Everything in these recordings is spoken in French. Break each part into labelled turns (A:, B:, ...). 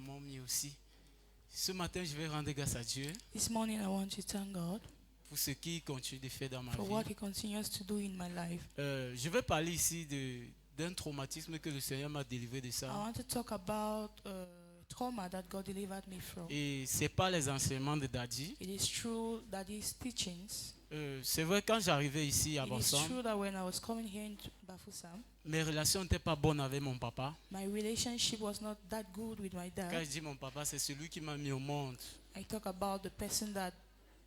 A: maman Mie aussi. Ce matin, je vais rendre grâce à Dieu
B: This morning I want to thank God
A: pour ce qu'il continue de faire dans ma
B: for what
A: vie.
B: He continues to do in my life.
A: Je vais parler ici d'un traumatisme que le Seigneur m'a délivré de
B: I
A: ça.
B: want to talk about trauma that God delivered me from.
A: Et ce n'est pas les enseignements de Daddy.
B: It is true that His teachings.
A: C'est vrai, quand j'arrivais ici à
B: It is
A: Bassam,
B: true that when I was coming here in Bafoussam,
A: mes relations n'étaient pas bonnes avec mon papa.
B: my relationship was not that good with my
A: Quand
B: dad.
A: je dis mon papa, c'est celui qui m'a mis au monde.
B: I talk about the person that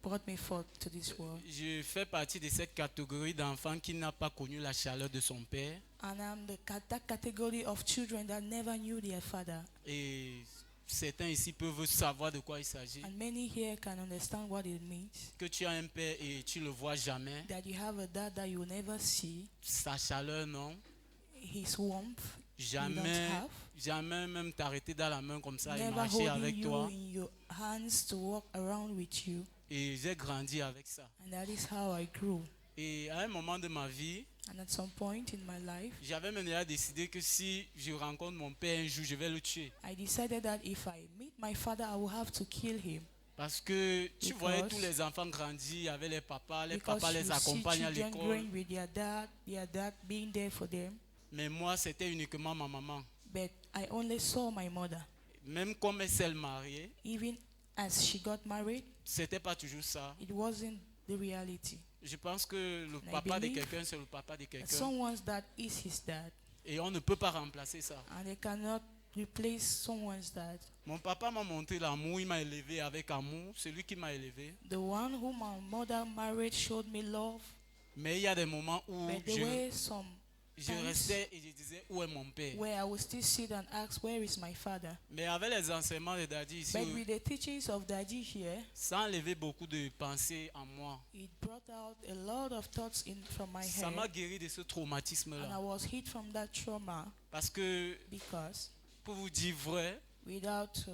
B: brought me forth to this world.
A: Je fais partie de cette catégorie d'enfants qui n'a pas connu la chaleur de son père.
B: And I'm that category of children that never knew their father.
A: Et certains ici peuvent savoir de quoi il s'agit.
B: And many here can understand what it means.
A: Que tu as un père et tu le vois jamais.
B: That you have a dad that you will never see.
A: Sa chaleur, non.
B: His warmth.
A: Jamais, jamais même t'arrêter dans la main comme ça et
B: Never
A: marcher avec
B: holding
A: toi.
B: you in your hands to walk around with you.
A: Et j'ai grandi avec ça.
B: And that is how I grew.
A: Et à un moment de ma vie,
B: And at some point in my life,
A: j'avais même déjà décidé que si je rencontre mon père un jour, je vais le tuer.
B: I decided that if I meet my father, I will have to kill him.
A: Parce que tu
B: Because-
A: voyais tous les enfants grandir avec les papas
B: Because
A: les
B: you see
A: accompagnent à
B: children
A: l'école.
B: growing with their dad being there for them.
A: Mais moi, c'était uniquement ma maman.
B: But I only saw my mother.
A: Même comme elle s'est mariée,
B: Even as she got married,
A: c'était pas toujours ça.
B: it wasn't the reality.
A: Je pense que le
B: I
A: papa de
B: believe
A: quelqu'un, c'est le papa de
B: That
A: quelqu'un.
B: someone's dad is his dad.
A: Et on ne peut pas remplacer ça.
B: And they cannot replace someone's dad.
A: Mon papa m'a montré l'amour, il m'a élevé avec amour. C'est lui qui m'a élevé.
B: The one whom my mother married showed me love.
A: Mais il y a des moments où
B: But there were some
A: je restais et je disais, où est mon père?
B: where I would still sit and ask, where is my father?
A: Mais avec les enseignements de Daddy ici,
B: But with the teachings of Daddy here,
A: ça a enlevé beaucoup de pensées en moi.
B: it brought out a lot of thoughts from my
A: Ça m'a
B: head.
A: guéri de ce
B: And I
A: traumatisme-là.
B: was hit from that trauma
A: Parce que,
B: because
A: pour vous dire vrai,
B: without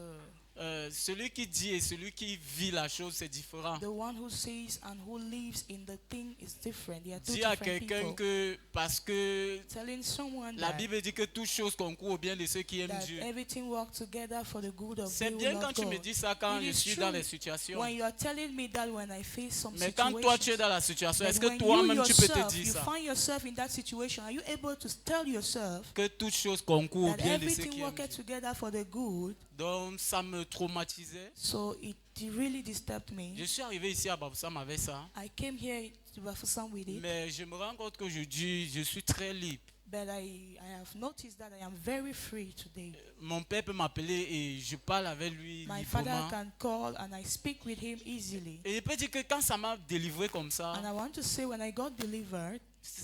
A: celui qui dit et celui qui vit la chose, c'est différent.
B: the one who says and who lives in the thing is different. They are two
A: Dis à
B: different
A: quelqu'un
B: people.
A: que, parce que
B: Telling someone
A: la
B: that,
A: Bible dit que toute chose concourt au bien de ceux qui aiment
B: that
A: Dieu.
B: everything works together for the good of
A: C'est
B: they who
A: bien
B: love
A: quand tu me
B: God.
A: dis ça quand
B: It
A: je
B: is
A: suis
B: true
A: dans les situations.
B: when you are telling me that when I face some
A: Mais quand toi tu es
B: situations.
A: dans la situation,
B: But
A: est-ce que
B: when
A: toi-même
B: you
A: tu peux te
B: yourself,
A: dire
B: you
A: ça?
B: find yourself in that situation, are you able to tell yourself
A: Que toute chose concourt au
B: that
A: bien de ceux
B: everything
A: qui aiment
B: worketh
A: Dieu.
B: together for the good?
A: Donc ça me traumatisait.
B: So it really disturbed me.
A: Je suis arrivé ici à Baboussam avec ça.
B: I came here to Bafoussam with it,
A: Mais je me rends compte qu'aujourd'hui, je suis très libre.
B: but I have noticed that I am very free today.
A: Mon père peut m'appeler et je parle avec lui
B: My father
A: librement.
B: can call and I speak with him easily.
A: Et je peux dire que quand ça m'a délivré comme ça,
B: And I want to say when I got delivered,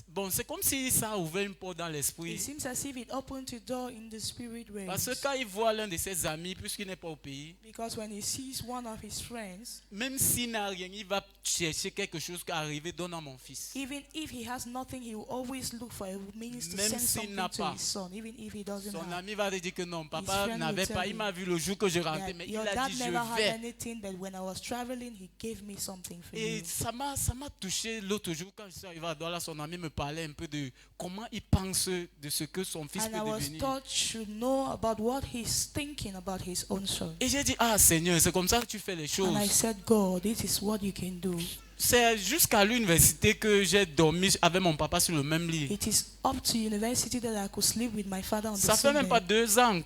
A: bon, c'est comme si ça a ouvert une porte dans
B: it
A: l'esprit.
B: seems as if it opened a door in the spirit realm.
A: Parce que quand il voit l'un de ses amis, puisqu'il n'est pas au pays,
B: Because when he sees one of his friends,
A: même s'il n'a rien, il va chercher quelque chose qui est arrivé, donne à mon fils.
B: even if he has nothing, he will always look for a means to
A: Même
B: send
A: s'il
B: something
A: n'a
B: to
A: pas.
B: his son, even if he doesn't
A: Son
B: have.
A: ami va te dire que non,
B: His
A: papa
B: friend
A: n'avait
B: will
A: pas,
B: tell
A: il m'a vu le jour que je rentrais,
B: That
A: mais il
B: your
A: a
B: dad
A: dit
B: never
A: je
B: had
A: vais.
B: anything, but when I was traveling, he gave me something for
A: Et
B: you.
A: ça m'a touché l'autre jour quand je suis arrivé à Douala, son ami me parlait un peu de comment il pense de ce que son fils
B: And
A: peut
B: I was
A: devenir.
B: taught to know about what he's thinking about his own son.
A: Et j'ai dit, ah Seigneur, c'est comme ça que tu fais les
B: And
A: choses.
B: I said, God, this is what you can do.
A: C'est jusqu'à l'université que j'ai dormi avec mon papa sur le même lit.
B: It is up to university that I could sleep with my father on the
A: Ça fait
B: same
A: même pas
B: bed.
A: 2 ans.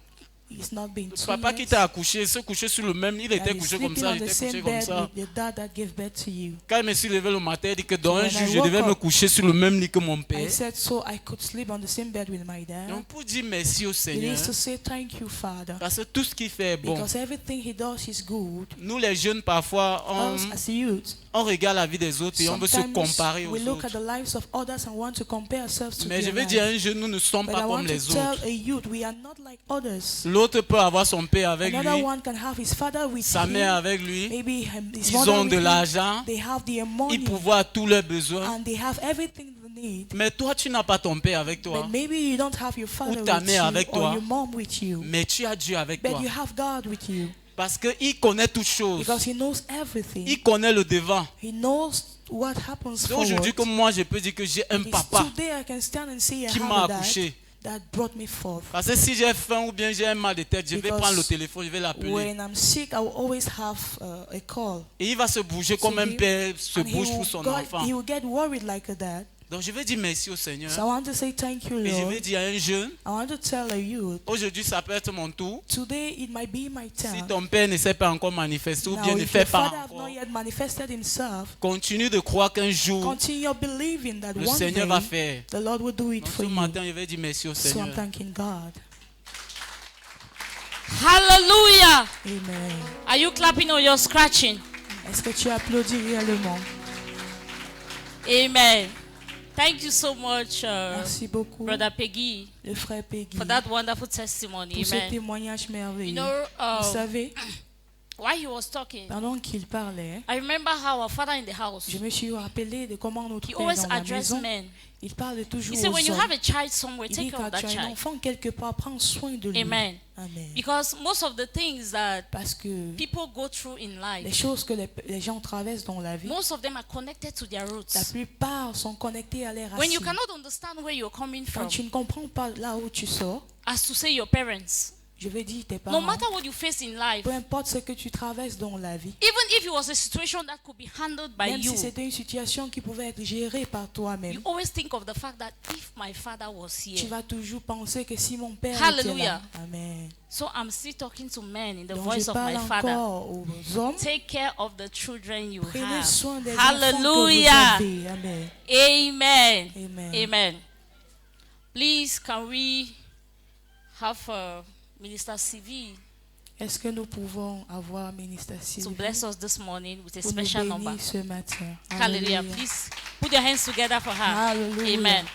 B: It's not been
A: Le
B: 2
A: papa qui
B: years.
A: t'a accouché, se couchait sur le même lit, il
B: that
A: était
B: he's
A: couché comme
B: sleeping
A: ça,
B: on
A: il
B: the
A: était
B: same
A: couché comme
B: bed
A: ça.
B: with the dad that gave birth to you.
A: Quand il me suis levé le matin, il dit que dans un
B: when
A: jour,
B: I
A: je
B: woke
A: devais me
B: up,
A: coucher sur le même lit que mon
B: I
A: père.
B: said, so I could sleep on the same bed with my dad.
A: Donc pour dire merci au
B: It
A: Seigneur,
B: is to say thank you, Father.
A: parce que tout ce qu'il fait est bon.
B: Because everything he does is good.
A: Nous les jeunes, parfois,
B: Us as youth,
A: on regarde la vie des autres et on veut se
B: sometimes
A: comparer aux
B: we look at
A: autres.
B: the lives of others and want to compare ourselves to
A: Mais je
B: their
A: veux dire à
B: lives.
A: un jeune, nous ne sommes
B: But
A: pas
B: I
A: comme
B: want to
A: les
B: tell
A: autres.
B: a youth, we are not like others.
A: L'autre peut avoir son père avec
B: Another
A: lui,
B: one can have his father with
A: sa mère
B: him,
A: avec lui.
B: maybe his
A: Ils
B: mother
A: ont
B: with
A: de
B: him.
A: l'argent,
B: They have their
A: ils
B: money
A: pourvoient tous leurs besoins.
B: and they have everything they need.
A: Mais toi, tu n'as pas ton père avec toi.
B: But maybe you don't have your father
A: Ou ta
B: with
A: mère
B: you
A: avec
B: or
A: toi.
B: your mom with you.
A: Mais tu as Dieu avec
B: But
A: toi.
B: you have God with you
A: Parce qu'il connaît toutes choses.
B: because he knows everything.
A: Il connaît le devant.
B: He knows what happens
A: C'est
B: forward.
A: aujourd'hui que moi, je peux dire que j'ai un
B: It's
A: papa
B: today I can stand and say I
A: qui
B: have
A: m'a
B: a dad
A: accouché.
B: that brought me forth.
A: Parce que si j'ai faim ou bien j'ai un mal de tête, je vais
B: Because
A: prendre le téléphone, je vais l'appeler.
B: When I'm sick, I will always have a call.
A: Et il va se bouger comme un
B: he-
A: père se
B: And he
A: bouge
B: will
A: pour son
B: go-
A: enfant.
B: he will get worried like that.
A: Donc je vais dire merci au Seigneur.
B: So I want to say thank you,
A: Et je
B: Lord.
A: vais dire à un jeune,
B: I want to tell a youth,
A: aujourd'hui ça peut être mon tour.
B: today it might be my
A: Si
B: turn.
A: ton père ne s'est pas encore manifesté ou
B: Now,
A: bien ne
B: if
A: fait
B: your
A: pas
B: father have
A: encore,
B: not yet manifested himself,
A: continue de croire qu'un jour,
B: continue believing that
A: le
B: one
A: Seigneur va
B: day
A: faire.
B: the Lord will do it
A: Donc
B: for
A: ce
B: you.
A: matin, je vais dire merci au
B: So I'm
A: Seigneur.
B: thanking God.
C: Hallelujah.
B: Amen.
C: Are you clapping or you're scratching?
B: Est-ce que tu applaudis réellement?
C: Amen. Thank you so much,
B: Merci beaucoup,
C: Brother Peggy,
B: le frère Peggy,
C: for that wonderful testimony.
B: pour ce
C: Amen.
B: témoignage
C: You
B: merveilleux.
C: know,
B: Vous savez,
C: while he was talking,
B: pendant qu'il parlait,
C: I remember how our father in the house,
B: je me suis rappelé de comment notre
C: he
B: père
C: always
B: dans la
C: addressed
B: maison,
C: men.
B: il parle toujours
C: He said, when
B: aux
C: you
B: hommes.
C: have a child somewhere,
B: Il
C: take
B: dit
C: care of
B: quand
C: that
B: tu as un
C: child.
B: enfant quelque part, prends soin de lui.
C: Amen.
B: Amen.
C: Because most of the things that
B: Parce que
C: people go through in
B: les
C: life,
B: choses que les gens traversent dans la vie,
C: most of them are connected to their
B: la
C: roots.
B: plupart sont connectés à les
C: When you
B: racines.
C: cannot understand where you're coming
B: Quand
C: from,
B: tu ne comprends pas là où tu sors,
C: as to say your parents,
B: je veux dire tes
C: no
B: parents,
C: matter what you face in life,
B: peu importe ce que tu traverses dans la vie,
C: even if it was a situation that could be handled by
B: même
C: you,
B: si c'était une situation qui pouvait être gérée par
C: you
B: toi-même,
C: always think of the fact that if my father was
B: tu
C: here.
B: vas toujours penser que si mon père était
C: Hallelujah.
B: là, Amen.
C: So I'm still talking to men in the
B: Donc
C: voice
B: je
C: of
B: parle
C: my father.
B: encore aux hommes.
C: Take care of the children you
B: Prenez
C: have.
B: soin des enfants que
C: Hallelujah.
B: vous avez. Amen.
C: Amen.
B: Amen.
C: Amen. Please, can we have Minister CV
B: Est-ce que nous pouvons avoir ministre
C: to
B: Sylvie
C: bless us this morning with a
B: pour nous
C: special number?
B: bénir ce matin?
C: Hallelujah. Please put your hands together for her.
B: Hallelujah.
C: Amen.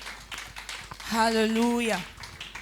B: Hallelujah.